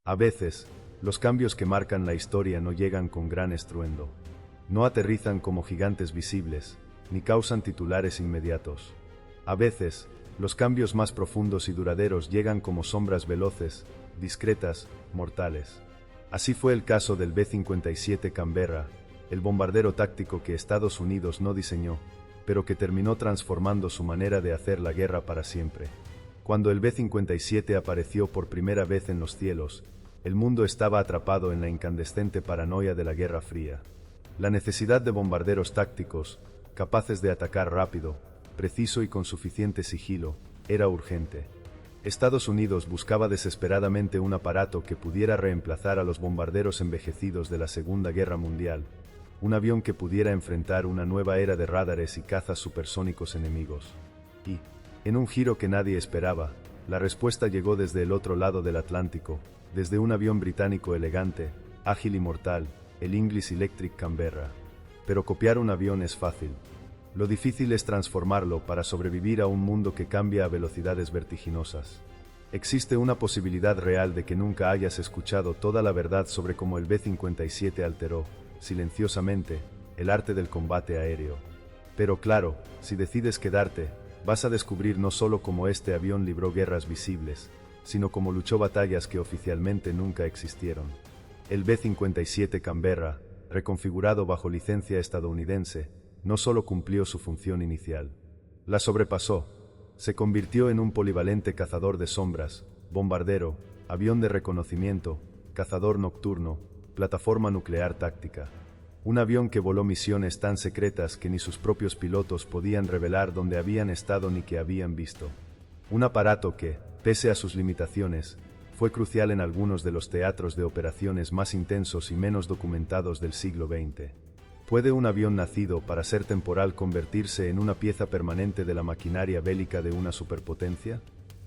A veces, los cambios que marcan la historia no llegan con gran estruendo. No aterrizan como gigantes visibles, ni causan titulares inmediatos. A veces, los cambios más profundos y duraderos llegan como sombras veloces, discretas, mortales. Así fue el caso del B-57 Canberra, el bombardero táctico que Estados Unidos no diseñó, pero que terminó transformando su manera de hacer la guerra para siempre. Cuando el B-57 apareció por primera vez en los cielos, el mundo estaba atrapado en la incandescente paranoia de la Guerra Fría. La necesidad de bombarderos tácticos, capaces de atacar rápido, preciso y con suficiente sigilo, era urgente. Estados Unidos buscaba desesperadamente un aparato que pudiera reemplazar a los bombarderos envejecidos de la Segunda Guerra Mundial, un avión que pudiera enfrentar una nueva era de radares y cazas supersónicos enemigos. Y, en un giro que nadie esperaba, la respuesta llegó desde el otro lado del Atlántico, desde un avión británico elegante, ágil y mortal, el English Electric Canberra. Pero copiar un avión es fácil. Lo difícil es transformarlo para sobrevivir a un mundo que cambia a velocidades vertiginosas. Existe una posibilidad real de que nunca hayas escuchado toda la verdad sobre cómo el B-57 alteró, silenciosamente, el arte del combate aéreo. Pero claro, si decides quedarte, vas a descubrir no solo cómo este avión libró guerras visibles, sino cómo luchó batallas que oficialmente nunca existieron. El B-57 Canberra, reconfigurado bajo licencia estadounidense, no solo cumplió su función inicial, la sobrepasó. Se convirtió en un polivalente cazador de sombras, bombardero, avión de reconocimiento, cazador nocturno, plataforma nuclear táctica. Un avión que voló misiones tan secretas que ni sus propios pilotos podían revelar dónde habían estado ni qué habían visto. Un aparato que, pese a sus limitaciones, fue crucial en algunos de los teatros de operaciones más intensos y menos documentados del siglo XX. ¿Puede un avión nacido para ser temporal convertirse en una pieza permanente de la maquinaria bélica de una superpotencia?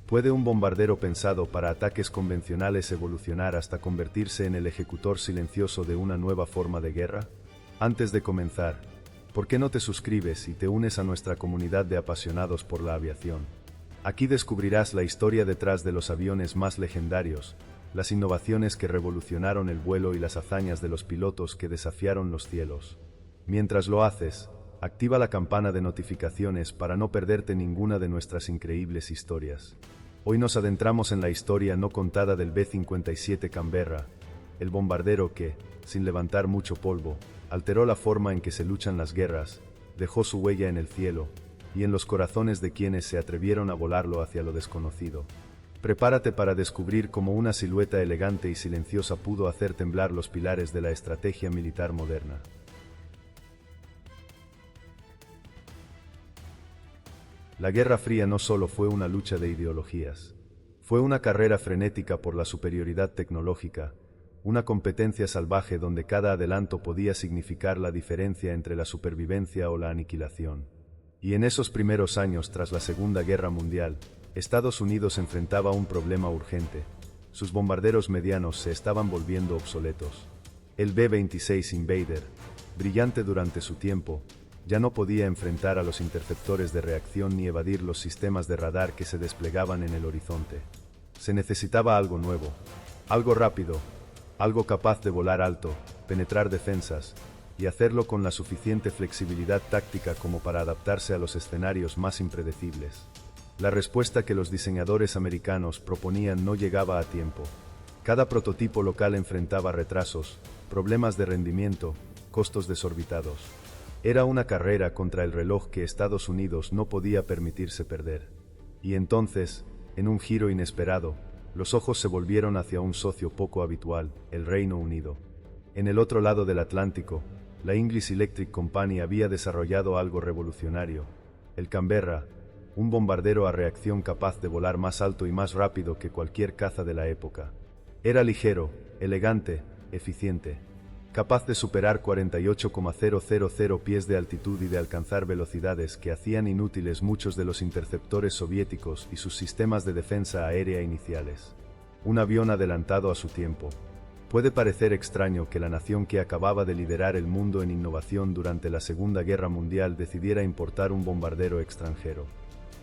¿Puede un bombardero pensado para ataques convencionales evolucionar hasta convertirse en el ejecutor silencioso de una nueva forma de guerra? Antes de comenzar, ¿por qué no te suscribes y te unes a nuestra comunidad de apasionados por la aviación? Aquí descubrirás la historia detrás de los aviones más legendarios, las innovaciones que revolucionaron el vuelo y las hazañas de los pilotos que desafiaron los cielos. Mientras lo haces, activa la campana de notificaciones para no perderte ninguna de nuestras increíbles historias. Hoy nos adentramos en la historia no contada del B-57 Canberra, el bombardero que, sin levantar mucho polvo, alteró la forma en que se luchan las guerras, dejó su huella en el cielo y en los corazones de quienes se atrevieron a volarlo hacia lo desconocido. Prepárate para descubrir cómo una silueta elegante y silenciosa pudo hacer temblar los pilares de la estrategia militar moderna. La Guerra Fría no solo fue una lucha de ideologías. Fue una carrera frenética por la superioridad tecnológica, una competencia salvaje donde cada adelanto podía significar la diferencia entre la supervivencia o la aniquilación. Y en esos primeros años tras la Segunda Guerra Mundial, Estados Unidos enfrentaba un problema urgente. Sus bombarderos medianos se estaban volviendo obsoletos. El B-26 Invader, brillante durante su tiempo, ya no podía enfrentar a los interceptores de reacción ni evadir los sistemas de radar que se desplegaban en el horizonte. Se necesitaba algo nuevo, algo rápido, algo capaz de volar alto, penetrar defensas, y hacerlo con la suficiente flexibilidad táctica como para adaptarse a los escenarios más impredecibles. La respuesta que los diseñadores americanos proponían no llegaba a tiempo. Cada prototipo local enfrentaba retrasos, problemas de rendimiento, costos desorbitados. Era una carrera contra el reloj que Estados Unidos no podía permitirse perder. Y entonces, en un giro inesperado, los ojos se volvieron hacia un socio poco habitual, el Reino Unido. En el otro lado del Atlántico, la English Electric Company había desarrollado algo revolucionario, el Canberra, un bombardero a reacción capaz de volar más alto y más rápido que cualquier caza de la época. Era ligero, elegante, eficiente, capaz de superar 48,000 pies de altitud y de alcanzar velocidades que hacían inútiles muchos de los interceptores soviéticos y sus sistemas de defensa aérea iniciales. Un avión adelantado a su tiempo. Puede parecer extraño que la nación que acababa de liderar el mundo en innovación durante la Segunda Guerra Mundial decidiera importar un bombardero extranjero.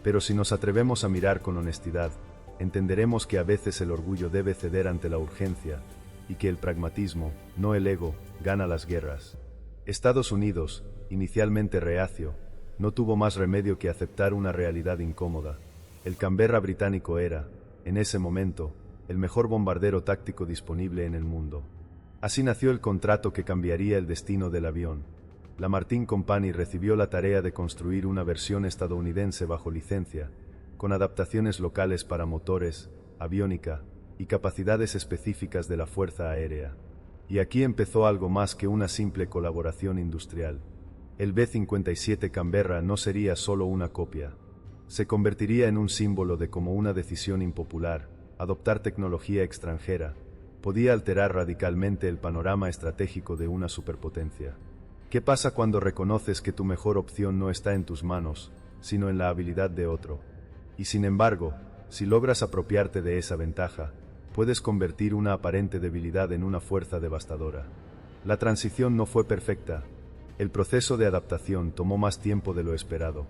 Pero si nos atrevemos a mirar con honestidad, entenderemos que a veces el orgullo debe ceder ante la urgencia, y que el pragmatismo, no el ego, gana las guerras. Estados Unidos, inicialmente reacio, no tuvo más remedio que aceptar una realidad incómoda. El Canberra británico era, en ese momento, el mejor bombardero táctico disponible en el mundo. Así nació el contrato que cambiaría el destino del avión. La Martin Company recibió la tarea de construir una versión estadounidense bajo licencia, con adaptaciones locales para motores, aviónica y capacidades específicas de la Fuerza Aérea. Y aquí empezó algo más que una simple colaboración industrial. El B-57 Canberra no sería solo una copia. Se convertiría en un símbolo de cómo una decisión impopular, adoptar tecnología extranjera, podía alterar radicalmente el panorama estratégico de una superpotencia. ¿Qué pasa cuando reconoces que tu mejor opción no está en tus manos, sino en la habilidad de otro? Y sin embargo, si logras apropiarte de esa ventaja, puedes convertir una aparente debilidad en una fuerza devastadora. La transición no fue perfecta. El proceso de adaptación tomó más tiempo de lo esperado.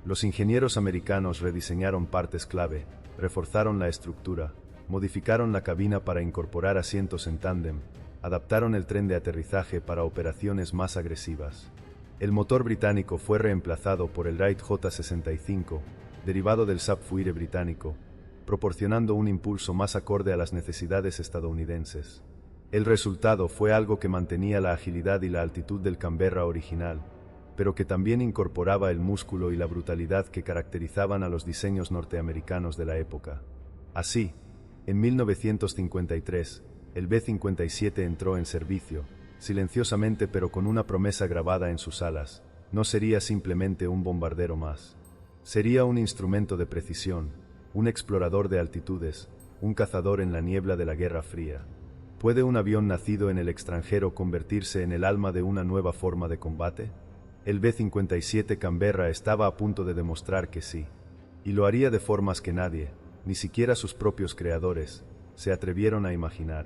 Los ingenieros americanos rediseñaron partes clave, reforzaron la estructura, modificaron la cabina para incorporar asientos en tándem, adaptaron el tren de aterrizaje para operaciones más agresivas. El motor británico fue reemplazado por el Wright J-65, derivado del Sapphire británico, proporcionando un impulso más acorde a las necesidades estadounidenses. El resultado fue algo que mantenía la agilidad y la altitud del Canberra original, pero que también incorporaba el músculo y la brutalidad que caracterizaban a los diseños norteamericanos de la época. Así, en 1953, el B-57 entró en servicio, silenciosamente pero con una promesa grabada en sus alas: no sería simplemente un bombardero más. Sería un instrumento de precisión, un explorador de altitudes, un cazador en la niebla de la Guerra Fría. ¿Puede un avión nacido en el extranjero convertirse en el alma de una nueva forma de combate? El B-57 Canberra estaba a punto de demostrar que sí. Y lo haría de formas que nadie, ni siquiera sus propios creadores, se atrevieron a imaginar.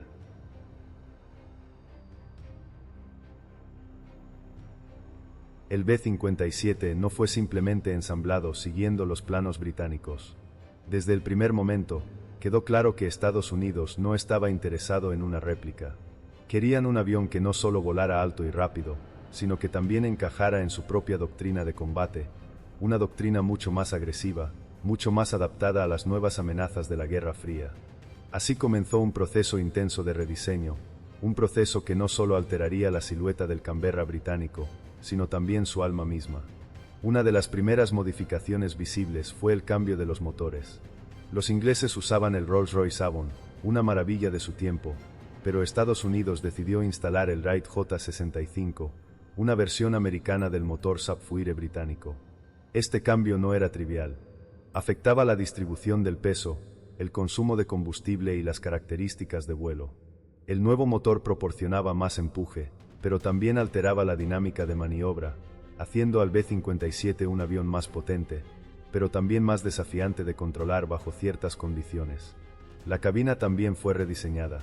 El B-57 no fue simplemente ensamblado siguiendo los planos británicos. Desde el primer momento, quedó claro que Estados Unidos no estaba interesado en una réplica. Querían un avión que no solo volara alto y rápido, sino que también encajara en su propia doctrina de combate, una doctrina mucho más agresiva, mucho más adaptada a las nuevas amenazas de la Guerra Fría. Así comenzó un proceso intenso de rediseño, un proceso que no solo alteraría la silueta del Canberra británico, sino también su alma misma. Una de las primeras modificaciones visibles fue el cambio de los motores. Los ingleses usaban el Rolls-Royce Avon, una maravilla de su tiempo, pero Estados Unidos decidió instalar el Wright J-65, una versión americana del motor Sapphire británico. Este cambio no era trivial. Afectaba la distribución del peso, el consumo de combustible y las características de vuelo. El nuevo motor proporcionaba más empuje, pero también alteraba la dinámica de maniobra, haciendo al B-57 un avión más potente, pero también más desafiante de controlar bajo ciertas condiciones. La cabina también fue rediseñada.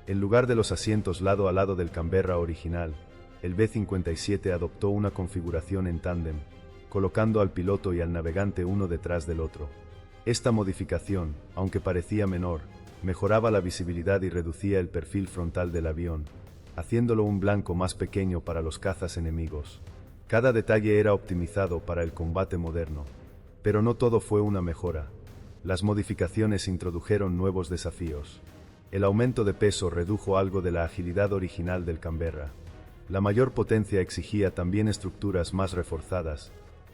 En lugar de los asientos lado a lado del Canberra original, el B-57 adoptó una configuración en tándem, colocando al piloto y al navegante uno detrás del otro. Esta modificación, aunque parecía menor, mejoraba la visibilidad y reducía el perfil frontal del avión, haciéndolo un blanco más pequeño para los cazas enemigos. Cada detalle era optimizado para el combate moderno. Pero no todo fue una mejora. Las modificaciones introdujeron nuevos desafíos. El aumento de peso redujo algo de la agilidad original del Canberra. La mayor potencia exigía también estructuras más reforzadas,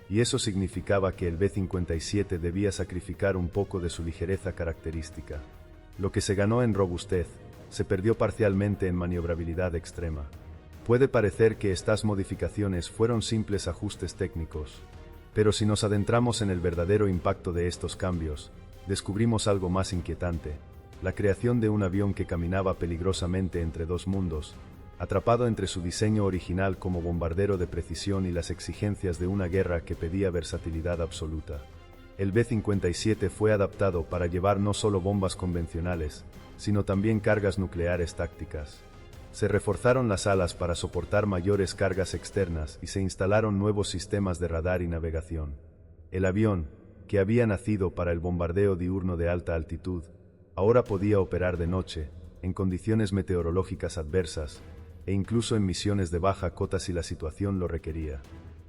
y eso significaba que el B-57 debía sacrificar un poco de su ligereza característica. Lo que se ganó en robustez, se perdió parcialmente en maniobrabilidad extrema. Puede parecer que estas modificaciones fueron simples ajustes técnicos, pero si nos adentramos en el verdadero impacto de estos cambios, descubrimos algo más inquietante: la creación de un avión que caminaba peligrosamente entre dos mundos, atrapado entre su diseño original como bombardero de precisión y las exigencias de una guerra que pedía versatilidad absoluta. El B-57 fue adaptado para llevar no solo bombas convencionales, sino también cargas nucleares tácticas. Se reforzaron las alas para soportar mayores cargas externas y se instalaron nuevos sistemas de radar y navegación. El avión, que había nacido para el bombardeo diurno de alta altitud, ahora podía operar de noche, en condiciones meteorológicas adversas, e incluso en misiones de baja cota si la situación lo requería.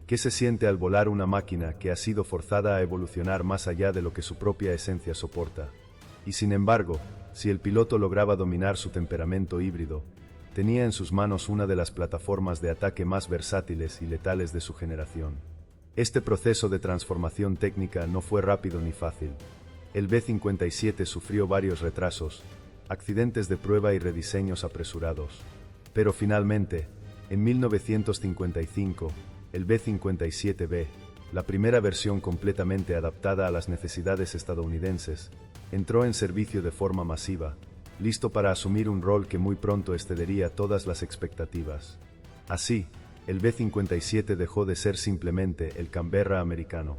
¿Qué se siente al volar una máquina que ha sido forzada a evolucionar más allá de lo que su propia esencia soporta? Y sin embargo, si el piloto lograba dominar su temperamento híbrido, tenía en sus manos una de las plataformas de ataque más versátiles y letales de su generación. Este proceso de transformación técnica no fue rápido ni fácil. El B-57 sufrió varios retrasos, accidentes de prueba y rediseños apresurados. Pero finalmente, en 1955, el B-57B, la primera versión completamente adaptada a las necesidades estadounidenses, entró en servicio de forma masiva, listo para asumir un rol que muy pronto excedería todas las expectativas. Así, el B-57 dejó de ser simplemente el Canberra americano.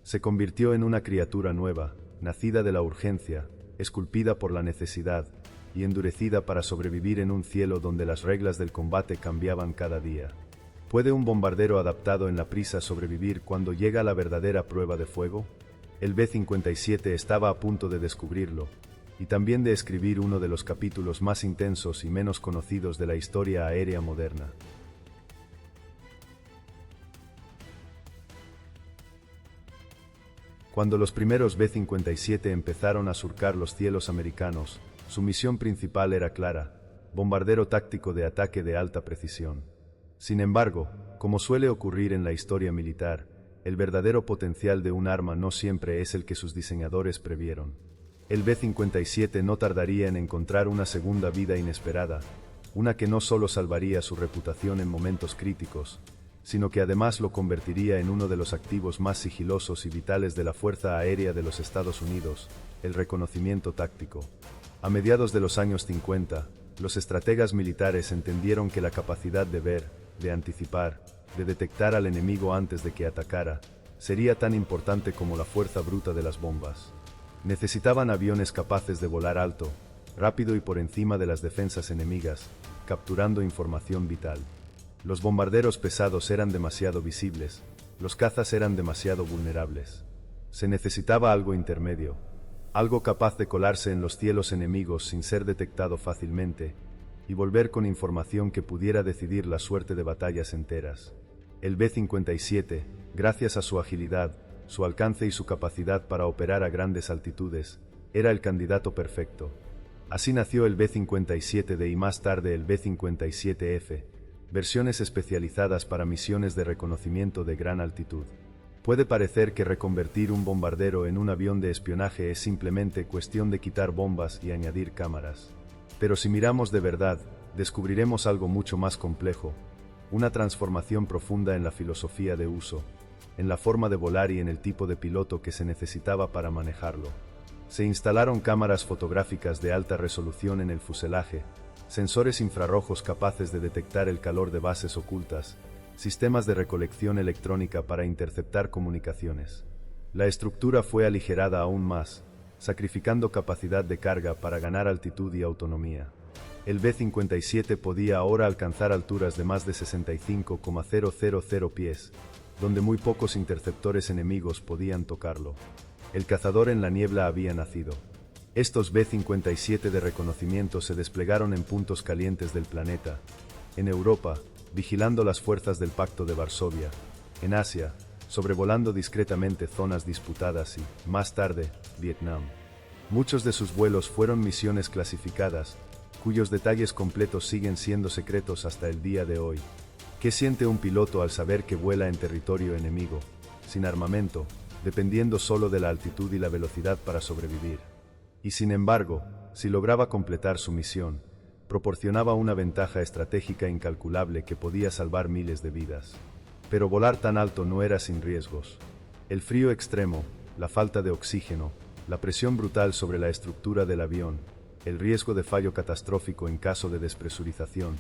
Se convirtió en una criatura nueva, nacida de la urgencia, esculpida por la necesidad, y endurecida para sobrevivir en un cielo donde las reglas del combate cambiaban cada día. ¿Puede un bombardero adaptado en la prisa sobrevivir cuando llega la verdadera prueba de fuego? El B-57 estaba a punto de descubrirlo, y también de escribir uno de los capítulos más intensos y menos conocidos de la historia aérea moderna. Cuando los primeros B-57 empezaron a surcar los cielos americanos, su misión principal era clara: bombardero táctico de ataque de alta precisión. Sin embargo, como suele ocurrir en la historia militar, el verdadero potencial de un arma no siempre es el que sus diseñadores previeron. El B-57 no tardaría en encontrar una segunda vida inesperada, una que no solo salvaría su reputación en momentos críticos, sino que además lo convertiría en uno de los activos más sigilosos y vitales de la Fuerza Aérea de los Estados Unidos, el reconocimiento táctico. A mediados de los años 50, los estrategas militares entendieron que la capacidad de ver, de anticipar, de detectar al enemigo antes de que atacara, sería tan importante como la fuerza bruta de las bombas. Necesitaban aviones capaces de volar alto, rápido y por encima de las defensas enemigas, capturando información vital. Los bombarderos pesados eran demasiado visibles, los cazas eran demasiado vulnerables. Se necesitaba algo intermedio, algo capaz de colarse en los cielos enemigos sin ser detectado fácilmente, y volver con información que pudiera decidir la suerte de batallas enteras. El B-57, gracias a su agilidad, su alcance y su capacidad para operar a grandes altitudes, era el candidato perfecto. Así nació el B-57D y más tarde el B-57F, versiones especializadas para misiones de reconocimiento de gran altitud. Puede parecer que reconvertir un bombardero en un avión de espionaje es simplemente cuestión de quitar bombas y añadir cámaras. Pero si miramos de verdad, descubriremos algo mucho más complejo, una transformación profunda en la filosofía de uso, en la forma de volar y en el tipo de piloto que se necesitaba para manejarlo. Se instalaron cámaras fotográficas de alta resolución en el fuselaje, sensores infrarrojos capaces de detectar el calor de bases ocultas, sistemas de recolección electrónica para interceptar comunicaciones. La estructura fue aligerada aún más, sacrificando capacidad de carga para ganar altitud y autonomía. El B-57 podía ahora alcanzar alturas de más de 65,000 pies, donde muy pocos interceptores enemigos podían tocarlo. El cazador en la niebla había nacido. Estos B-57 de reconocimiento se desplegaron en puntos calientes del planeta, en Europa, vigilando las fuerzas del Pacto de Varsovia, en Asia, sobrevolando discretamente zonas disputadas y, más tarde, Vietnam. Muchos de sus vuelos fueron misiones clasificadas, cuyos detalles completos siguen siendo secretos hasta el día de hoy. ¿Qué siente un piloto al saber que vuela en territorio enemigo, sin armamento, dependiendo solo de la altitud y la velocidad para sobrevivir? Y sin embargo, si lograba completar su misión, proporcionaba una ventaja estratégica incalculable que podía salvar miles de vidas. Pero volar tan alto no era sin riesgos. El frío extremo, la falta de oxígeno, la presión brutal sobre la estructura del avión, el riesgo de fallo catastrófico en caso de despresurización.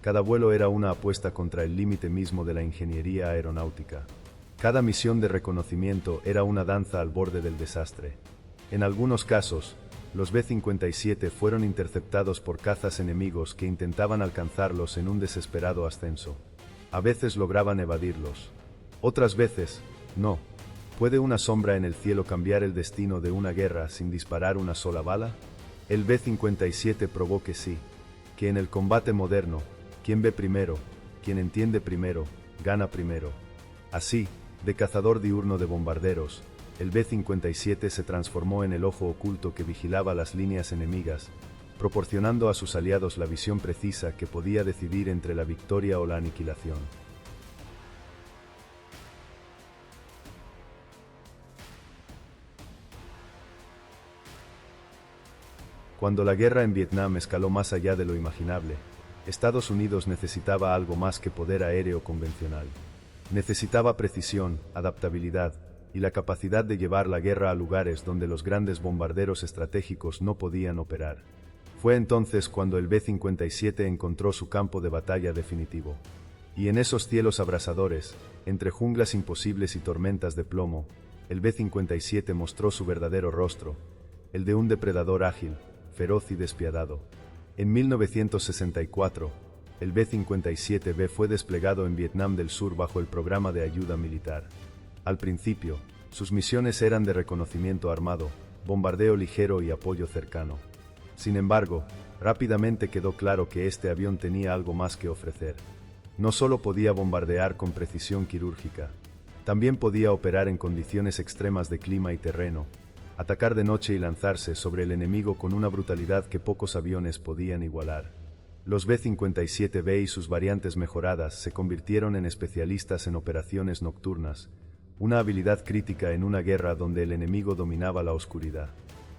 Cada vuelo era una apuesta contra el límite mismo de la ingeniería aeronáutica. Cada misión de reconocimiento era una danza al borde del desastre. En algunos casos, los B-57 fueron interceptados por cazas enemigos que intentaban alcanzarlos en un desesperado ascenso. A veces lograban evadirlos. Otras veces, no. ¿Puede una sombra en el cielo cambiar el destino de una guerra sin disparar una sola bala? El B-57 probó que sí, que en el combate moderno, quien ve primero, quien entiende primero, gana primero. Así, de cazador diurno de bombarderos, el B-57 se transformó en el ojo oculto que vigilaba las líneas enemigas, proporcionando a sus aliados la visión precisa que podía decidir entre la victoria o la aniquilación. Cuando la guerra en Vietnam escaló más allá de lo imaginable, Estados Unidos necesitaba algo más que poder aéreo convencional. Necesitaba precisión, adaptabilidad y la capacidad de llevar la guerra a lugares donde los grandes bombarderos estratégicos no podían operar. Fue entonces cuando el B-57 encontró su campo de batalla definitivo. Y en esos cielos abrasadores, entre junglas imposibles y tormentas de plomo, el B-57 mostró su verdadero rostro, el de un depredador ágil, feroz y despiadado. En 1964, el B-57B fue desplegado en Vietnam del Sur bajo el programa de ayuda militar. Al principio, sus misiones eran de reconocimiento armado, bombardeo ligero y apoyo cercano. Sin embargo, rápidamente quedó claro que este avión tenía algo más que ofrecer. No solo podía bombardear con precisión quirúrgica, también podía operar en condiciones extremas de clima y terreno, atacar de noche y lanzarse sobre el enemigo con una brutalidad que pocos aviones podían igualar. Los B-57B y sus variantes mejoradas se convirtieron en especialistas en operaciones nocturnas, una habilidad crítica en una guerra donde el enemigo dominaba la oscuridad.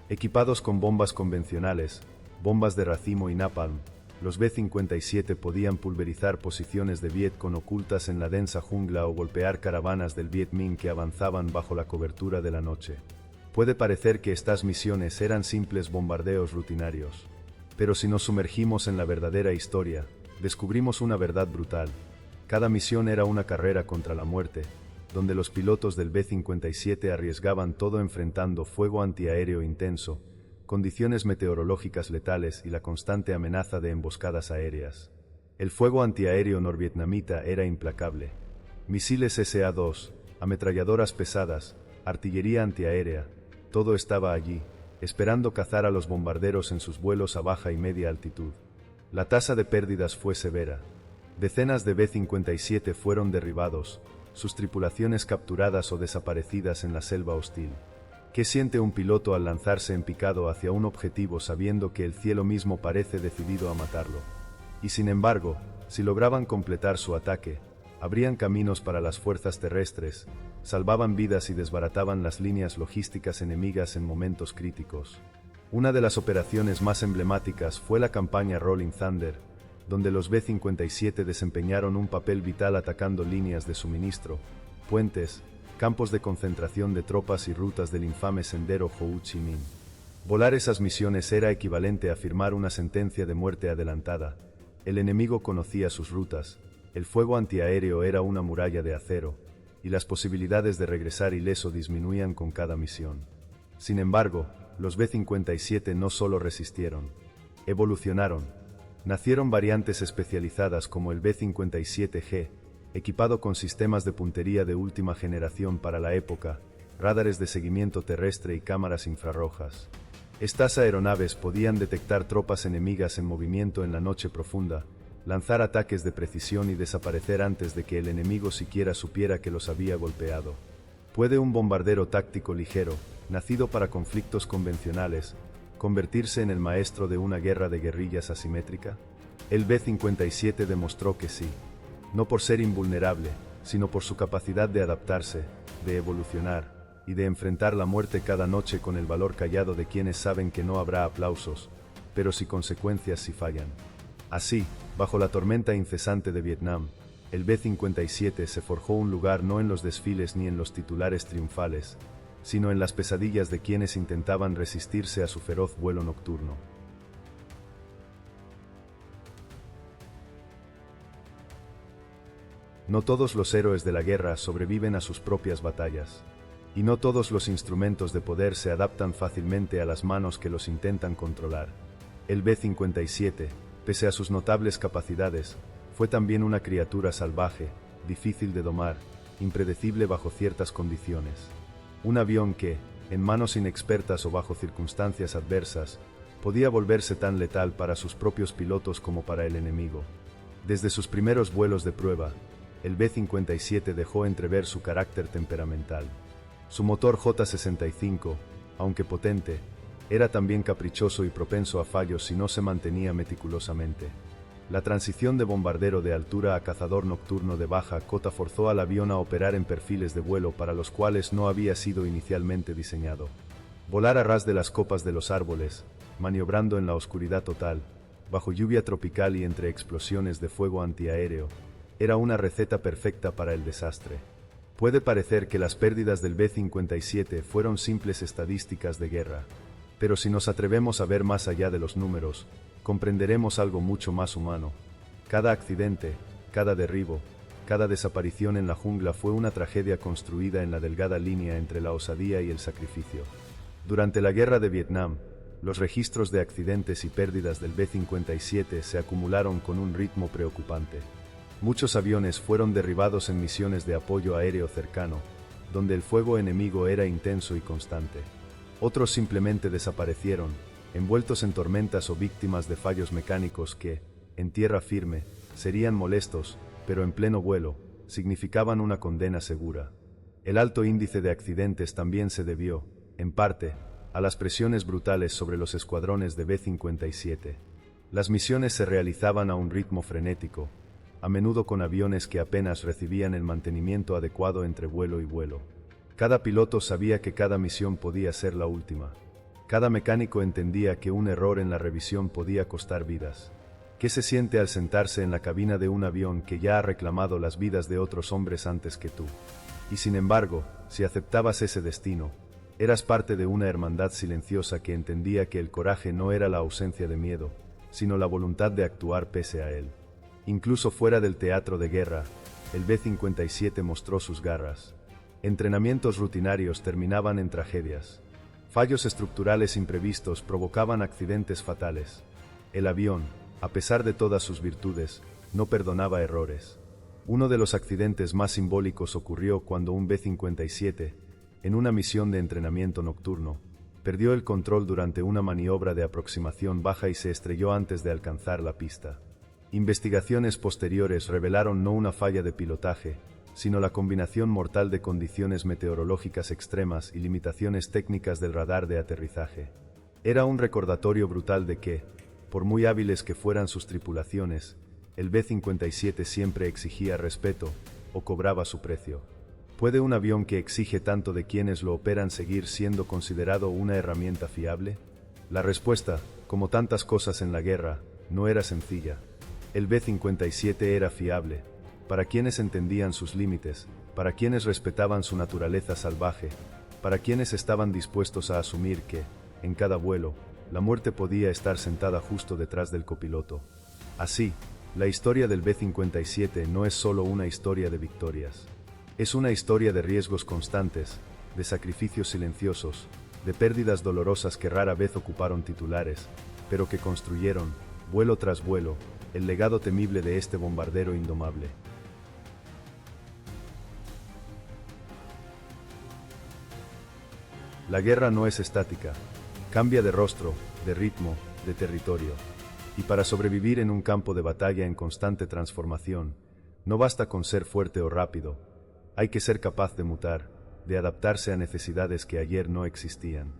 Equipados con bombas convencionales, bombas de racimo y napalm, los B-57 podían pulverizar posiciones de Vietcong ocultas en la densa jungla o golpear caravanas del Viet Minh que avanzaban bajo la cobertura de la noche. Puede parecer que estas misiones eran simples bombardeos rutinarios, pero si nos sumergimos en la verdadera historia, descubrimos una verdad brutal. Cada misión era una carrera contra la muerte, donde los pilotos del B-57 arriesgaban todo enfrentando fuego antiaéreo intenso, condiciones meteorológicas letales y la constante amenaza de emboscadas aéreas. El fuego antiaéreo norvietnamita era implacable. Misiles SA-2, ametralladoras pesadas, artillería antiaérea, todo estaba allí, esperando cazar a los bombarderos en sus vuelos a baja y media altitud. La tasa de pérdidas fue severa. Decenas de B-57 fueron derribados, sus tripulaciones capturadas o desaparecidas en la selva hostil. ¿Qué siente un piloto al lanzarse en picado hacia un objetivo sabiendo que el cielo mismo parece decidido a matarlo? Y sin embargo, si lograban completar su ataque, abrían caminos para las fuerzas terrestres, salvaban vidas y desbarataban las líneas logísticas enemigas en momentos críticos. Una de las operaciones más emblemáticas fue la campaña Rolling Thunder, donde los B-57 desempeñaron un papel vital atacando líneas de suministro, puentes, campos de concentración de tropas y rutas del infame sendero Ho Chi Minh. Volar esas misiones era equivalente a firmar una sentencia de muerte adelantada. El enemigo conocía sus rutas, el fuego antiaéreo era una muralla de acero, y las posibilidades de regresar ileso disminuían con cada misión. Sin embargo, los B-57 no solo resistieron, evolucionaron. Nacieron variantes especializadas como el B-57G, equipado con sistemas de puntería de última generación para la época, radares de seguimiento terrestre y cámaras infrarrojas. Estas aeronaves podían detectar tropas enemigas en movimiento en la noche profunda, lanzar ataques de precisión y desaparecer antes de que el enemigo siquiera supiera que los había golpeado. ¿Puede un bombardero táctico ligero, nacido para conflictos convencionales, convertirse en el maestro de una guerra de guerrillas asimétrica? El B-57 demostró que sí, no por ser invulnerable, sino por su capacidad de adaptarse, de evolucionar, y de enfrentar la muerte cada noche con el valor callado de quienes saben que no habrá aplausos, pero sí consecuencias si fallan. Así, bajo la tormenta incesante de Vietnam, el B-57 se forjó un lugar no en los desfiles ni en los titulares triunfales, sino en las pesadillas de quienes intentaban resistirse a su feroz vuelo nocturno. No todos los héroes de la guerra sobreviven a sus propias batallas, y no todos los instrumentos de poder se adaptan fácilmente a las manos que los intentan controlar. El B-57, pese a sus notables capacidades, fue también una criatura salvaje, difícil de domar, impredecible bajo ciertas condiciones. Un avión que, en manos inexpertas o bajo circunstancias adversas, podía volverse tan letal para sus propios pilotos como para el enemigo. Desde sus primeros vuelos de prueba, el B-57 dejó entrever su carácter temperamental. Su motor J-65, aunque potente, era también caprichoso y propenso a fallos si no se mantenía meticulosamente. La transición de bombardero de altura a cazador nocturno de baja cota forzó al avión a operar en perfiles de vuelo para los cuales no había sido inicialmente diseñado. Volar a ras de las copas de los árboles, maniobrando en la oscuridad total, bajo lluvia tropical y entre explosiones de fuego antiaéreo, era una receta perfecta para el desastre. Puede parecer que las pérdidas del B-57 fueron simples estadísticas de guerra, pero si nos atrevemos a ver más allá de los números, comprenderemos algo mucho más humano. Cada accidente, cada derribo, cada desaparición en la jungla fue una tragedia construida en la delgada línea entre la osadía y el sacrificio. Durante la guerra de Vietnam, los registros de accidentes y pérdidas del B-57 se acumularon con un ritmo preocupante. Muchos aviones fueron derribados en misiones de apoyo aéreo cercano, donde el fuego enemigo era intenso y constante. Otros simplemente desaparecieron, envueltos en tormentas o víctimas de fallos mecánicos que, en tierra firme, serían molestos, pero en pleno vuelo, significaban una condena segura. El alto índice de accidentes también se debió, en parte, a las presiones brutales sobre los escuadrones de B-57. Las misiones se realizaban a un ritmo frenético, a menudo con aviones que apenas recibían el mantenimiento adecuado entre vuelo y vuelo. Cada piloto sabía que cada misión podía ser la última. Cada mecánico entendía que un error en la revisión podía costar vidas. ¿Qué se siente al sentarse en la cabina de un avión que ya ha reclamado las vidas de otros hombres antes que tú? Y sin embargo, si aceptabas ese destino, eras parte de una hermandad silenciosa que entendía que el coraje no era la ausencia de miedo, sino la voluntad de actuar pese a él. Incluso fuera del teatro de guerra, el B-57 mostró sus garras. Entrenamientos rutinarios terminaban en tragedias. Fallos estructurales imprevistos provocaban accidentes fatales. El avión, a pesar de todas sus virtudes, no perdonaba errores. Uno de los accidentes más simbólicos ocurrió cuando un B-57, en una misión de entrenamiento nocturno, perdió el control durante una maniobra de aproximación baja y se estrelló antes de alcanzar la pista. Investigaciones posteriores revelaron no una falla de pilotaje, sino la combinación mortal de condiciones meteorológicas extremas y limitaciones técnicas del radar de aterrizaje. Era un recordatorio brutal de que, por muy hábiles que fueran sus tripulaciones, el B-57 siempre exigía respeto, o cobraba su precio. ¿Puede un avión que exige tanto de quienes lo operan seguir siendo considerado una herramienta fiable? La respuesta, como tantas cosas en la guerra, no era sencilla. El B-57 era fiable, para quienes entendían sus límites, para quienes respetaban su naturaleza salvaje, para quienes estaban dispuestos a asumir que, en cada vuelo, la muerte podía estar sentada justo detrás del copiloto. Así, la historia del B-57 no es solo una historia de victorias. Es una historia de riesgos constantes, de sacrificios silenciosos, de pérdidas dolorosas que rara vez ocuparon titulares, pero que construyeron, vuelo tras vuelo, el legado temible de este bombardero indomable. La guerra no es estática, cambia de rostro, de ritmo, de territorio. Y para sobrevivir en un campo de batalla en constante transformación, no basta con ser fuerte o rápido, hay que ser capaz de mutar, de adaptarse a necesidades que ayer no existían.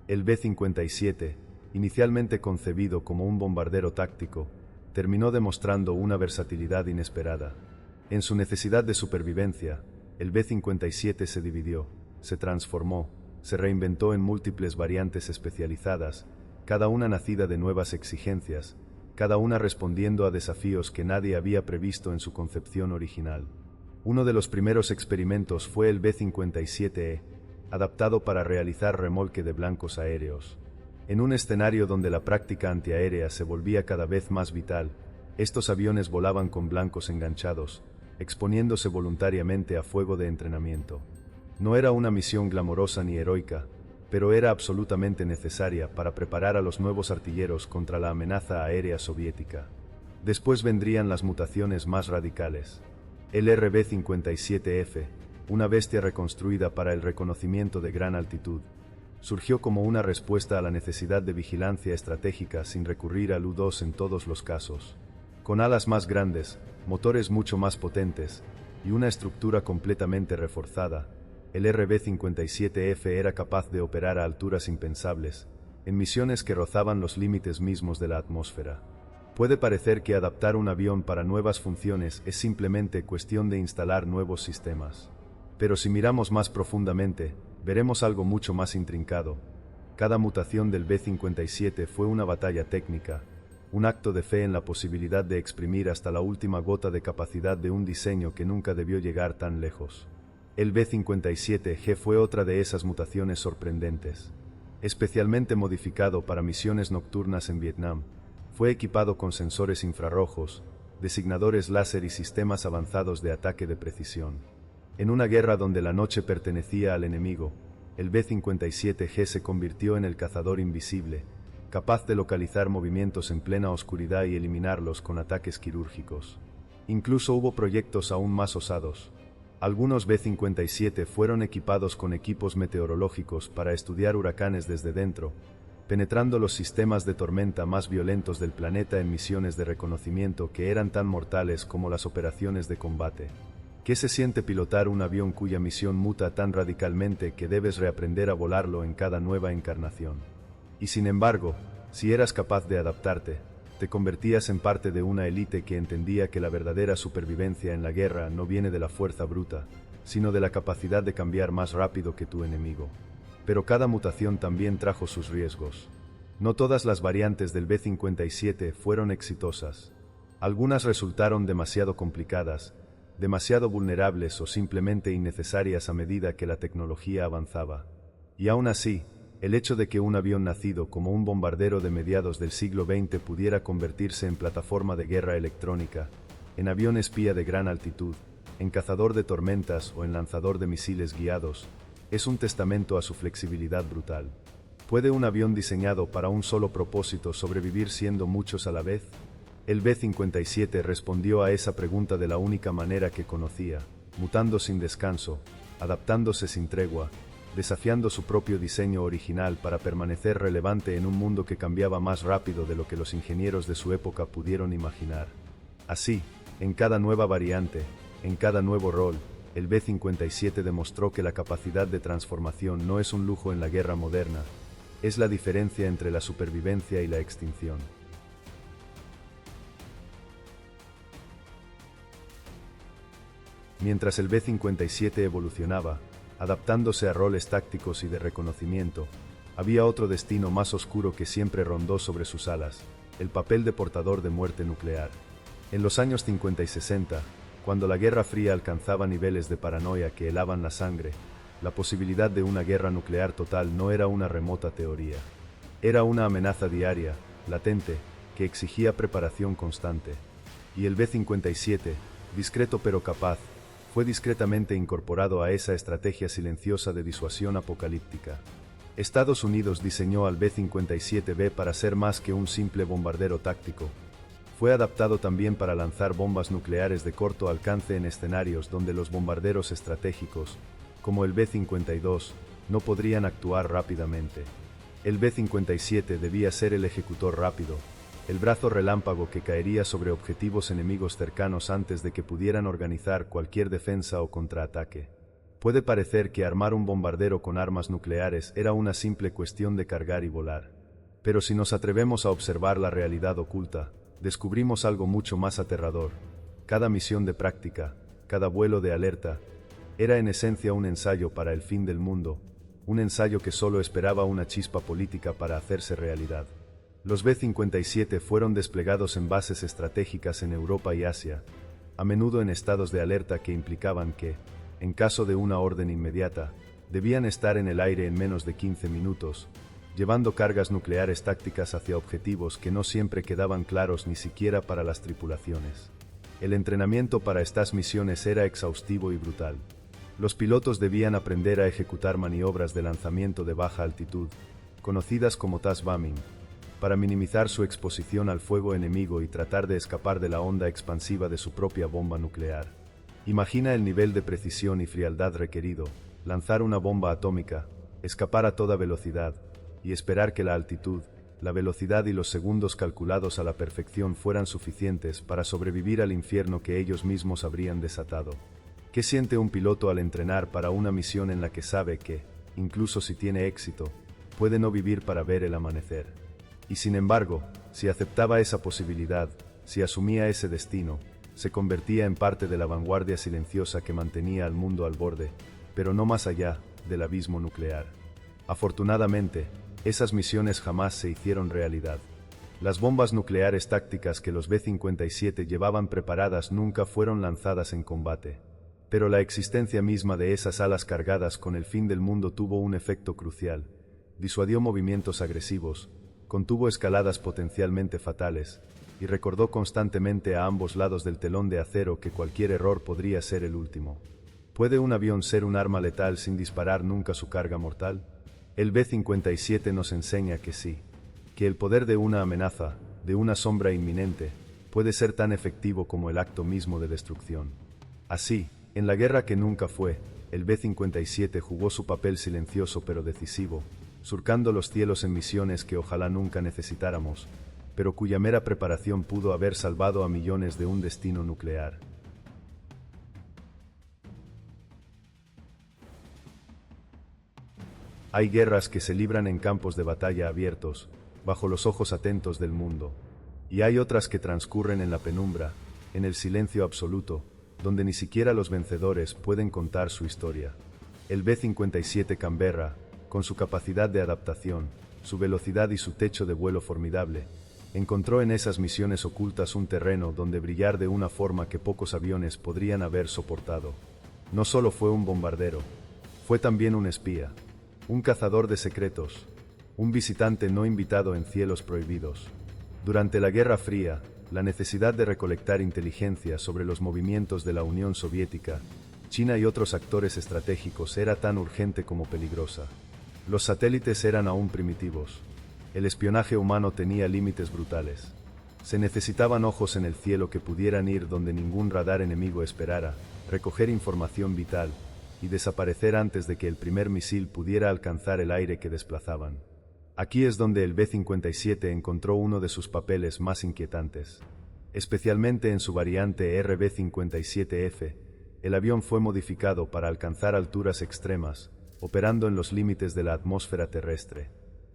El B-57, inicialmente concebido como un bombardero táctico, terminó demostrando una versatilidad inesperada. En su necesidad de supervivencia, el B-57 se dividió, se transformó, se reinventó en múltiples variantes especializadas, cada una nacida de nuevas exigencias, cada una respondiendo a desafíos que nadie había previsto en su concepción original. Uno de los primeros experimentos fue el B-57E, adaptado para realizar remolque de blancos aéreos. En un escenario donde la práctica antiaérea se volvía cada vez más vital, estos aviones volaban con blancos enganchados, exponiéndose voluntariamente a fuego de entrenamiento. No era una misión glamorosa ni heroica, pero era absolutamente necesaria para preparar a los nuevos artilleros contra la amenaza aérea soviética. Después vendrían las mutaciones más radicales. El RB-57F, una bestia reconstruida para el reconocimiento de gran altitud, surgió como una respuesta a la necesidad de vigilancia estratégica sin recurrir al U-2 en todos los casos. Con alas más grandes, motores mucho más potentes y una estructura completamente reforzada, el RB-57F era capaz de operar a alturas impensables, en misiones que rozaban los límites mismos de la atmósfera. Puede parecer que adaptar un avión para nuevas funciones es simplemente cuestión de instalar nuevos sistemas. Pero si miramos más profundamente, veremos algo mucho más intrincado. Cada mutación del B-57 fue una batalla técnica, un acto de fe en la posibilidad de exprimir hasta la última gota de capacidad de un diseño que nunca debió llegar tan lejos. El B-57G fue otra de esas mutaciones sorprendentes. Especialmente modificado para misiones nocturnas en Vietnam, fue equipado con sensores infrarrojos, designadores láser y sistemas avanzados de ataque de precisión. En una guerra donde la noche pertenecía al enemigo, el B-57G se convirtió en el cazador invisible, capaz de localizar movimientos en plena oscuridad y eliminarlos con ataques quirúrgicos. Incluso hubo proyectos aún más osados. Algunos B-57 fueron equipados con equipos meteorológicos para estudiar huracanes desde dentro, penetrando los sistemas de tormenta más violentos del planeta en misiones de reconocimiento que eran tan mortales como las operaciones de combate. ¿Qué se siente pilotar un avión cuya misión muta tan radicalmente que debes reaprender a volarlo en cada nueva encarnación? Y sin embargo, si eras capaz de adaptarte, te convertías en parte de una élite que entendía que la verdadera supervivencia en la guerra no viene de la fuerza bruta, sino de la capacidad de cambiar más rápido que tu enemigo. Pero cada mutación también trajo sus riesgos. No todas las variantes del B-57 fueron exitosas. Algunas resultaron demasiado complicadas, demasiado vulnerables o simplemente innecesarias a medida que la tecnología avanzaba. Y aún así, el hecho de que un avión nacido como un bombardero de mediados del siglo XX pudiera convertirse en plataforma de guerra electrónica, en avión espía de gran altitud, en cazador de tormentas o en lanzador de misiles guiados, es un testamento a su flexibilidad brutal. ¿Puede un avión diseñado para un solo propósito sobrevivir siendo muchos a la vez? El B-57 respondió a esa pregunta de la única manera que conocía, mutando sin descanso, adaptándose sin tregua, desafiando su propio diseño original para permanecer relevante en un mundo que cambiaba más rápido de lo que los ingenieros de su época pudieron imaginar. Así, en cada nueva variante, en cada nuevo rol, el B-57 demostró que la capacidad de transformación no es un lujo en la guerra moderna, es la diferencia entre la supervivencia y la extinción. Mientras el B-57 evolucionaba, adaptándose a roles tácticos y de reconocimiento, había otro destino más oscuro que siempre rondó sobre sus alas, el papel de portador de muerte nuclear. En los años 50 y 60, cuando la Guerra Fría alcanzaba niveles de paranoia que helaban la sangre, la posibilidad de una guerra nuclear total no era una remota teoría. Era una amenaza diaria, latente, que exigía preparación constante. Y el B-57, discreto pero capaz, fue discretamente incorporado a esa estrategia silenciosa de disuasión apocalíptica. Estados Unidos diseñó al B-57B para ser más que un simple bombardero táctico. Fue adaptado también para lanzar bombas nucleares de corto alcance en escenarios donde los bombarderos estratégicos, como el B-52, no podrían actuar rápidamente. El B-57 debía ser el ejecutor rápido, el brazo relámpago que caería sobre objetivos enemigos cercanos antes de que pudieran organizar cualquier defensa o contraataque. Puede parecer que armar un bombardero con armas nucleares era una simple cuestión de cargar y volar. Pero si nos atrevemos a observar la realidad oculta, descubrimos algo mucho más aterrador. Cada misión de práctica, cada vuelo de alerta, era en esencia un ensayo para el fin del mundo, un ensayo que solo esperaba una chispa política para hacerse realidad. Los B-57 fueron desplegados en bases estratégicas en Europa y Asia, a menudo en estados de alerta que implicaban que, en caso de una orden inmediata, debían estar en el aire en menos de 15 minutos, llevando cargas nucleares tácticas hacia objetivos que no siempre quedaban claros ni siquiera para las tripulaciones. El entrenamiento para estas misiones era exhaustivo y brutal. Los pilotos debían aprender a ejecutar maniobras de lanzamiento de baja altitud, conocidas como task bombing, para minimizar su exposición al fuego enemigo y tratar de escapar de la onda expansiva de su propia bomba nuclear. Imagina el nivel de precisión y frialdad requerido, lanzar una bomba atómica, escapar a toda velocidad, y esperar que la altitud, la velocidad y los segundos calculados a la perfección fueran suficientes para sobrevivir al infierno que ellos mismos habrían desatado. ¿Qué siente un piloto al entrenar para una misión en la que sabe que, incluso si tiene éxito, puede no vivir para ver el amanecer? Y sin embargo, si aceptaba esa posibilidad, si asumía ese destino, se convertía en parte de la vanguardia silenciosa que mantenía al mundo al borde, pero no más allá, del abismo nuclear. Afortunadamente, esas misiones jamás se hicieron realidad. Las bombas nucleares tácticas que los B-57 llevaban preparadas nunca fueron lanzadas en combate. Pero la existencia misma de esas alas cargadas con el fin del mundo tuvo un efecto crucial. Disuadió movimientos agresivos, contuvo escaladas potencialmente fatales, y recordó constantemente a ambos lados del telón de acero que cualquier error podría ser el último. ¿Puede un avión ser un arma letal sin disparar nunca su carga mortal? El B-57 nos enseña que sí, que el poder de una amenaza, de una sombra inminente, puede ser tan efectivo como el acto mismo de destrucción. Así, en la guerra que nunca fue, el B-57 jugó su papel silencioso pero decisivo, surcando los cielos en misiones que ojalá nunca necesitáramos, pero cuya mera preparación pudo haber salvado a millones de un destino nuclear. Hay guerras que se libran en campos de batalla abiertos, bajo los ojos atentos del mundo, y hay otras que transcurren en la penumbra, en el silencio absoluto, donde ni siquiera los vencedores pueden contar su historia. El B-57 Canberra, con su capacidad de adaptación, su velocidad y su techo de vuelo formidable, encontró en esas misiones ocultas un terreno donde brillar de una forma que pocos aviones podrían haber soportado. No solo fue un bombardero, fue también un espía, un cazador de secretos, un visitante no invitado en cielos prohibidos. Durante la Guerra Fría, la necesidad de recolectar inteligencia sobre los movimientos de la Unión Soviética, China y otros actores estratégicos era tan urgente como peligrosa. Los satélites eran aún primitivos. El espionaje humano tenía límites brutales. Se necesitaban ojos en el cielo que pudieran ir donde ningún radar enemigo esperara, recoger información vital, y desaparecer antes de que el primer misil pudiera alcanzar el aire que desplazaban. Aquí es donde el B-57 encontró uno de sus papeles más inquietantes. Especialmente en su variante RB-57F, el avión fue modificado para alcanzar alturas extremas, operando en los límites de la atmósfera terrestre.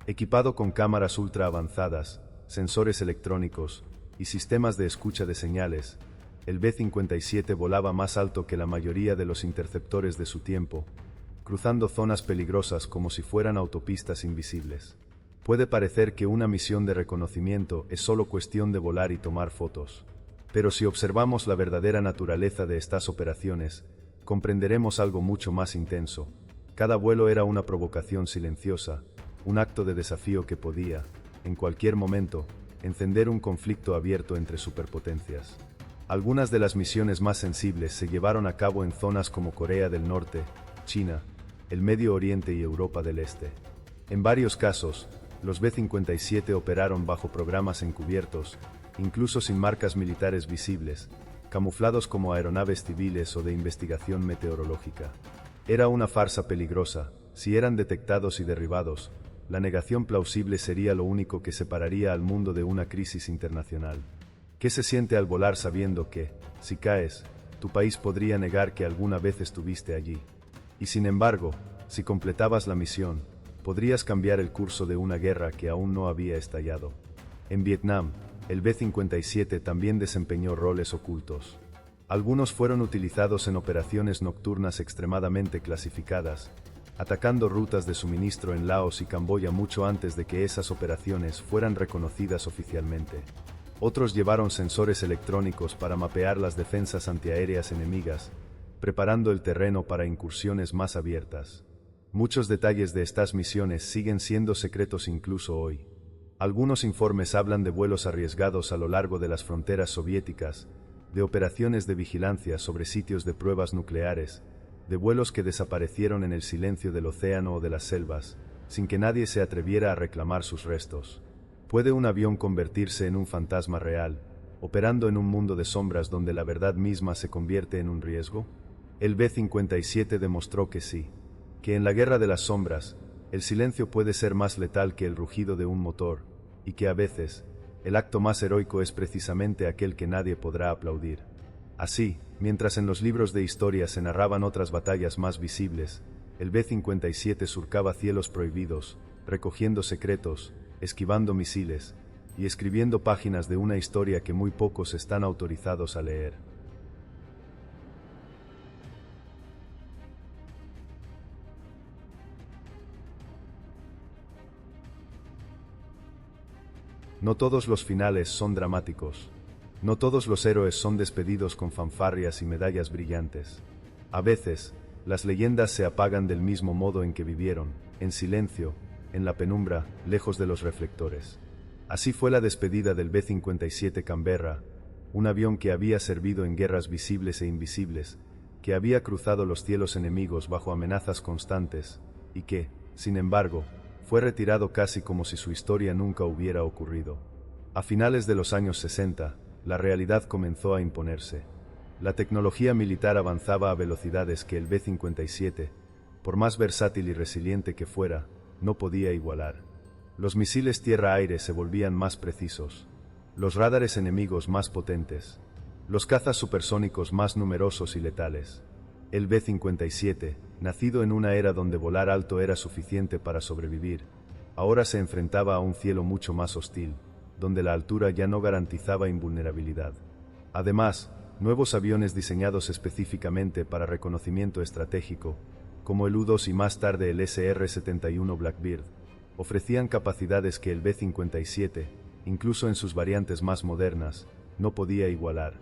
Equipado con cámaras ultra avanzadas, sensores electrónicos y sistemas de escucha de señales, el B-57 volaba más alto que la mayoría de los interceptores de su tiempo, cruzando zonas peligrosas como si fueran autopistas invisibles. Puede parecer que una misión de reconocimiento es solo cuestión de volar y tomar fotos, pero si observamos la verdadera naturaleza de estas operaciones, comprenderemos algo mucho más intenso. Cada vuelo era una provocación silenciosa, un acto de desafío que podía, en cualquier momento, encender un conflicto abierto entre superpotencias. Algunas de las misiones más sensibles se llevaron a cabo en zonas como Corea del Norte, China, el Medio Oriente y Europa del Este. En varios casos, los B-57 operaron bajo programas encubiertos, incluso sin marcas militares visibles, camuflados como aeronaves civiles o de investigación meteorológica. Era una farsa peligrosa. Si eran detectados y derribados, la negación plausible sería lo único que separaría al mundo de una crisis internacional. ¿Qué se siente al volar sabiendo que, si caes, tu país podría negar que alguna vez estuviste allí? Y sin embargo, si completabas la misión, podrías cambiar el curso de una guerra que aún no había estallado. En Vietnam, el B-57 también desempeñó roles ocultos. Algunos fueron utilizados en operaciones nocturnas extremadamente clasificadas, atacando rutas de suministro en Laos y Camboya mucho antes de que esas operaciones fueran reconocidas oficialmente. Otros llevaron sensores electrónicos para mapear las defensas antiaéreas enemigas, preparando el terreno para incursiones más abiertas. Muchos detalles de estas misiones siguen siendo secretos incluso hoy. Algunos informes hablan de vuelos arriesgados a lo largo de las fronteras soviéticas, de operaciones de vigilancia sobre sitios de pruebas nucleares, de vuelos que desaparecieron en el silencio del océano o de las selvas, sin que nadie se atreviera a reclamar sus restos. ¿Puede un avión convertirse en un fantasma real? operando en un mundo de sombras donde la verdad misma se convierte en un riesgo? El B-57 demostró que sí, que en la guerra de las sombras, el silencio puede ser más letal que el rugido de un motor, y que a veces, el acto más heroico es precisamente aquel que nadie podrá aplaudir. Así, mientras en los libros de historia se narraban otras batallas más visibles, el B-57 surcaba cielos prohibidos, recogiendo secretos, esquivando misiles, y escribiendo páginas de una historia que muy pocos están autorizados a leer. No todos los finales son dramáticos. No todos los héroes son despedidos con fanfarrias y medallas brillantes. A veces, las leyendas se apagan del mismo modo en que vivieron, en silencio, en la penumbra, lejos de los reflectores. Así fue la despedida del B-57 Canberra, un avión que había servido en guerras visibles e invisibles, que había cruzado los cielos enemigos bajo amenazas constantes, y que, sin embargo, fue retirado casi como si su historia nunca hubiera ocurrido. A finales de los años 60, la realidad comenzó a imponerse. La tecnología militar avanzaba a velocidades que el B-57, por más versátil y resiliente que fuera, no podía igualar. Los misiles tierra-aire se volvían más precisos, los radares enemigos más potentes, los cazas supersónicos más numerosos y letales. El B-57, nacido en una era donde volar alto era suficiente para sobrevivir, ahora se enfrentaba a un cielo mucho más hostil, donde la altura ya no garantizaba invulnerabilidad. Además, nuevos aviones diseñados específicamente para reconocimiento estratégico, como el U-2 y más tarde el SR-71 Blackbird, ofrecían capacidades que el B-57, incluso en sus variantes más modernas, no podía igualar.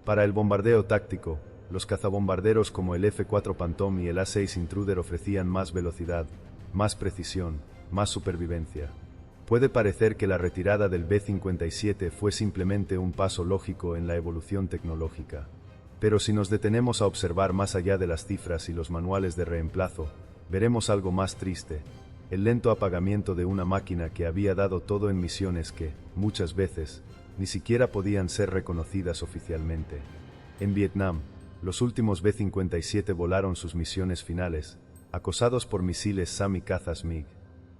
Para el bombardeo táctico, los cazabombarderos como el F-4 Phantom y el A-6 Intruder ofrecían más velocidad, más precisión, más supervivencia. Puede parecer que la retirada del B-57 fue simplemente un paso lógico en la evolución tecnológica. Pero si nos detenemos a observar más allá de las cifras y los manuales de reemplazo, veremos algo más triste: el lento apagamiento de una máquina que había dado todo en misiones que, muchas veces, ni siquiera podían ser reconocidas oficialmente. En Vietnam, los últimos B-57 volaron sus misiones finales, acosados por misiles SAM y cazas MiG.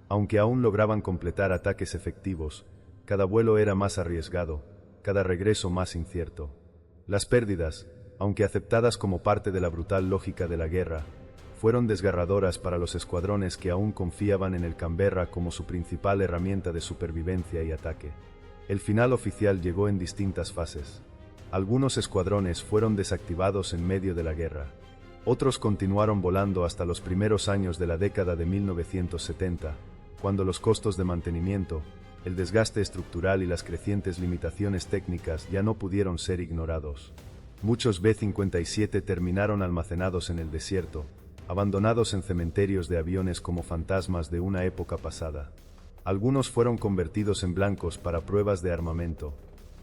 Aunque aún lograban completar ataques efectivos, cada vuelo era más arriesgado, cada regreso más incierto. Las pérdidas, aunque aceptadas como parte de la brutal lógica de la guerra, fueron desgarradoras para los escuadrones que aún confiaban en el Canberra como su principal herramienta de supervivencia y ataque. El final oficial llegó en distintas fases. Algunos escuadrones fueron desactivados en medio de la guerra. Otros continuaron volando hasta los primeros años de la década de 1970, cuando los costos de mantenimiento, el desgaste estructural y las crecientes limitaciones técnicas ya no pudieron ser ignorados. Muchos B-57 terminaron almacenados en el desierto, abandonados en cementerios de aviones como fantasmas de una época pasada. Algunos fueron convertidos en blancos para pruebas de armamento.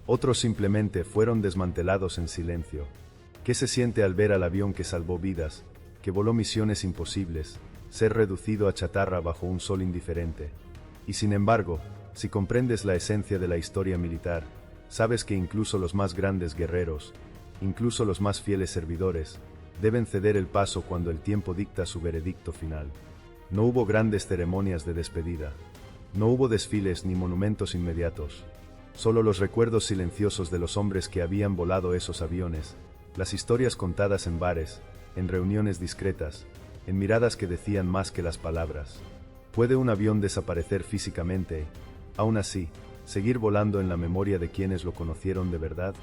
Otros simplemente fueron desmantelados en silencio. ¿Qué se siente al ver al avión que salvó vidas, que voló misiones imposibles, ser reducido a chatarra bajo un sol indiferente? Y sin embargo, si comprendes la esencia de la historia militar, sabes que incluso los más grandes guerreros, incluso los más fieles servidores, deben ceder el paso cuando el tiempo dicta su veredicto final. No hubo grandes ceremonias de despedida. No hubo desfiles ni monumentos inmediatos. Solo los recuerdos silenciosos de los hombres que habían volado esos aviones, las historias contadas en bares, en reuniones discretas, en miradas que decían más que las palabras. ¿Puede un avión desaparecer físicamente, aún así, seguir volando en la memoria de quienes lo conocieron de verdad?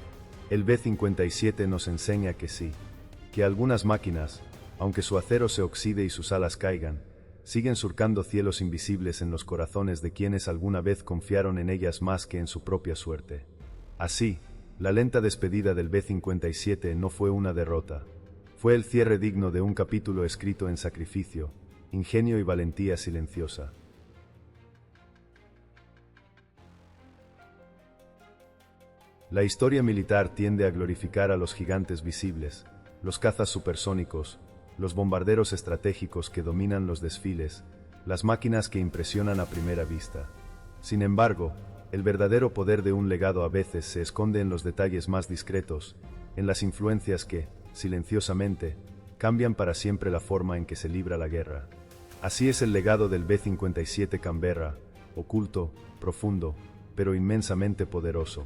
El B-57 nos enseña que sí, que algunas máquinas, aunque su acero se oxide y sus alas caigan, siguen surcando cielos invisibles en los corazones de quienes alguna vez confiaron en ellas más que en su propia suerte. Así, la lenta despedida del B-57 no fue una derrota. Fue el cierre digno de un capítulo escrito en sacrificio, ingenio y valentía silenciosa. La historia militar tiende a glorificar a los gigantes visibles, los cazas supersónicos, los bombarderos estratégicos que dominan los desfiles, las máquinas que impresionan a primera vista. Sin embargo, El verdadero poder de un legado a veces se esconde en los detalles más discretos, en las influencias que, silenciosamente, cambian para siempre la forma en que se libra la guerra. Así es el legado del B-57 Canberra, oculto, profundo, pero inmensamente poderoso.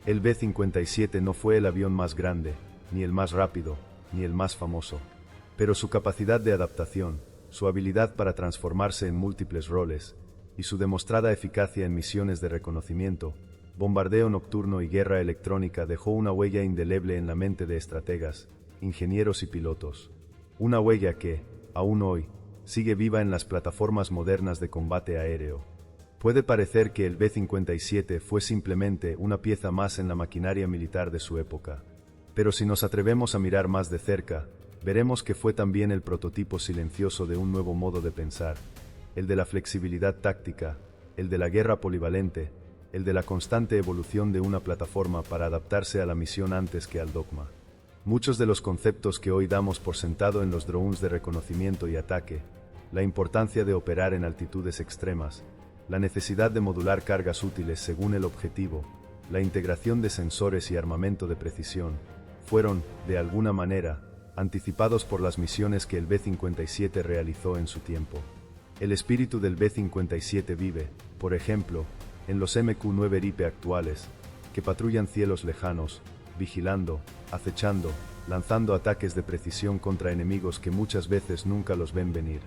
El B-57 no fue el avión más grande, ni el más rápido, ni el más famoso. Pero su capacidad de adaptación, su habilidad para transformarse en múltiples roles, y su demostrada eficacia en misiones de reconocimiento, bombardeo nocturno y guerra electrónica dejó una huella indeleble en la mente de estrategas, ingenieros y pilotos. Una huella que, aún hoy, sigue viva en las plataformas modernas de combate aéreo. Puede parecer que el B-57 fue simplemente una pieza más en la maquinaria militar de su época. Pero si nos atrevemos a mirar más de cerca, veremos que fue también el prototipo silencioso de un nuevo modo de pensar, el de la flexibilidad táctica, el de la guerra polivalente, el de la constante evolución de una plataforma para adaptarse a la misión antes que al dogma. Muchos de los conceptos que hoy damos por sentado en los drones de reconocimiento y ataque, la importancia de operar en altitudes extremas, la necesidad de modular cargas útiles según el objetivo, la integración de sensores y armamento de precisión, fueron, de alguna manera, anticipados por las misiones que el B-57 realizó en su tiempo. El espíritu del B-57 vive, por ejemplo, en los MQ-9 Ripe actuales, que patrullan cielos lejanos, vigilando, acechando, lanzando ataques de precisión contra enemigos que muchas veces nunca los ven venir.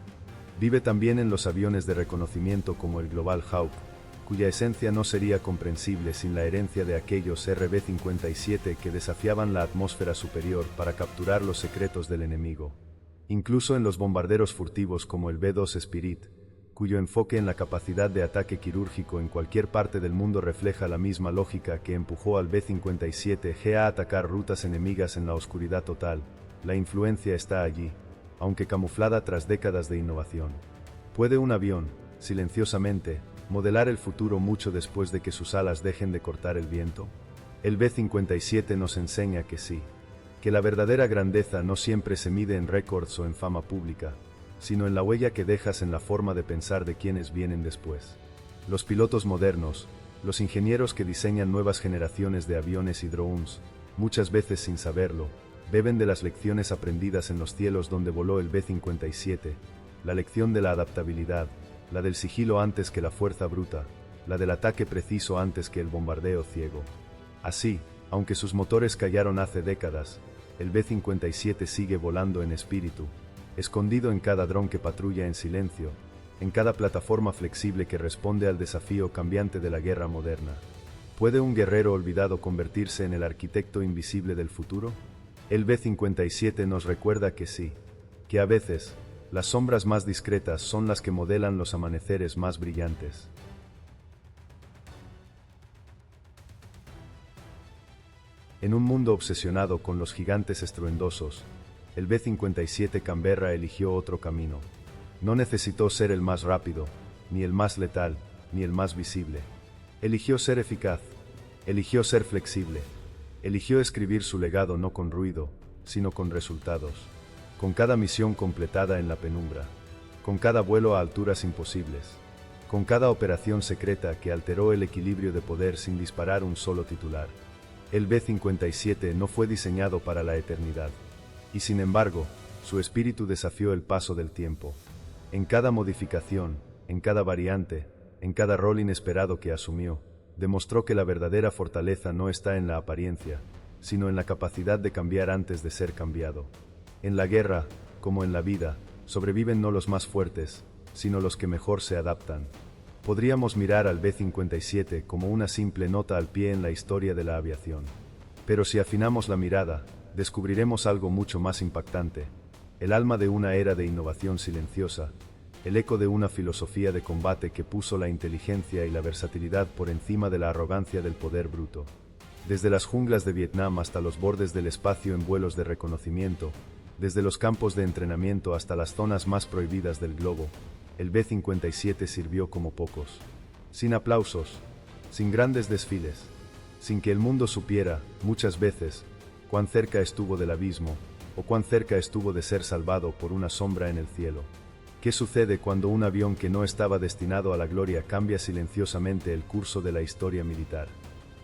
Vive también en los aviones de reconocimiento como el Global Hawk, cuya esencia no sería comprensible sin la herencia de aquellos RB-57 que desafiaban la atmósfera superior para capturar los secretos del enemigo. Incluso en los bombarderos furtivos como el B-2 Spirit, cuyo enfoque en la capacidad de ataque quirúrgico en cualquier parte del mundo refleja la misma lógica que empujó al B-57G a atacar rutas enemigas en la oscuridad total, la influencia está allí, aunque camuflada tras décadas de innovación. ¿Puede un avión, silenciosamente, modelar el futuro mucho después de que sus alas dejen de cortar el viento? El B-57 nos enseña que sí, que la verdadera grandeza no siempre se mide en récords o en fama pública, sino en la huella que dejas en la forma de pensar de quienes vienen después. Los pilotos modernos, los ingenieros que diseñan nuevas generaciones de aviones y drones, muchas veces sin saberlo, beben de las lecciones aprendidas en los cielos donde voló el B-57, la lección de la adaptabilidad, la del sigilo antes que la fuerza bruta, la del ataque preciso antes que el bombardeo ciego. Así, aunque sus motores callaron hace décadas, el B-57 sigue volando en espíritu, escondido en cada dron que patrulla en silencio, en cada plataforma flexible que responde al desafío cambiante de la guerra moderna. ¿Puede un guerrero olvidado convertirse en el arquitecto invisible del futuro? El B-57 nos recuerda que sí, que a veces, las sombras más discretas son las que modelan los amaneceres más brillantes. En un mundo obsesionado con los gigantes estruendosos, el B-57 Canberra eligió otro camino. No necesitó ser el más rápido, ni el más letal, ni el más visible. Eligió ser eficaz, eligió ser flexible, eligió escribir su legado no con ruido, sino con resultados, con cada misión completada en la penumbra, con cada vuelo a alturas imposibles, con cada operación secreta que alteró el equilibrio de poder sin disparar un solo titular. El B-57 no fue diseñado para la eternidad, y sin embargo, su espíritu desafió el paso del tiempo. En cada modificación, en cada variante, en cada rol inesperado que asumió, demostró que la verdadera fortaleza no está en la apariencia, sino en la capacidad de cambiar antes de ser cambiado. En la guerra, como en la vida, sobreviven no los más fuertes, sino los que mejor se adaptan. Podríamos mirar al B-57 como una simple nota al pie en la historia de la aviación. Pero si afinamos la mirada, descubriremos algo mucho más impactante: el alma de una era de innovación silenciosa, el eco de una filosofía de combate que puso la inteligencia y la versatilidad por encima de la arrogancia del poder bruto. Desde las junglas de Vietnam hasta los bordes del espacio en vuelos de reconocimiento, desde los campos de entrenamiento hasta las zonas más prohibidas del globo, el B-57 sirvió como pocos. Sin aplausos, sin grandes desfiles, sin que el mundo supiera, muchas veces, cuán cerca estuvo del abismo, o cuán cerca estuvo de ser salvado por una sombra en el cielo. ¿Qué sucede cuando un avión que no estaba destinado a la gloria cambia silenciosamente el curso de la historia militar?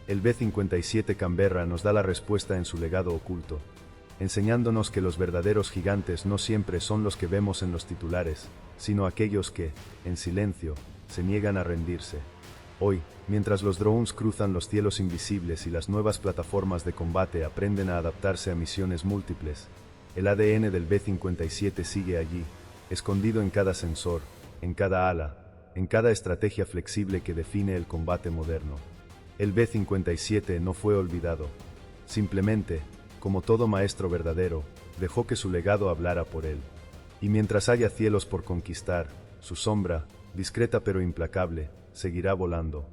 El B-57 Canberra nos da la respuesta en su legado oculto, enseñándonos que los verdaderos gigantes no siempre son los que vemos en los titulares, sino aquellos que, en silencio, se niegan a rendirse. Hoy, mientras los drones cruzan los cielos invisibles y las nuevas plataformas de combate aprenden a adaptarse a misiones múltiples, el ADN del B-57 sigue allí, escondido en cada sensor, en cada ala, en cada estrategia flexible que define el combate moderno. El B-57 no fue olvidado. Simplemente, como todo maestro verdadero, dejó que su legado hablara por él. Y mientras haya cielos por conquistar, su sombra, discreta pero implacable, seguirá volando.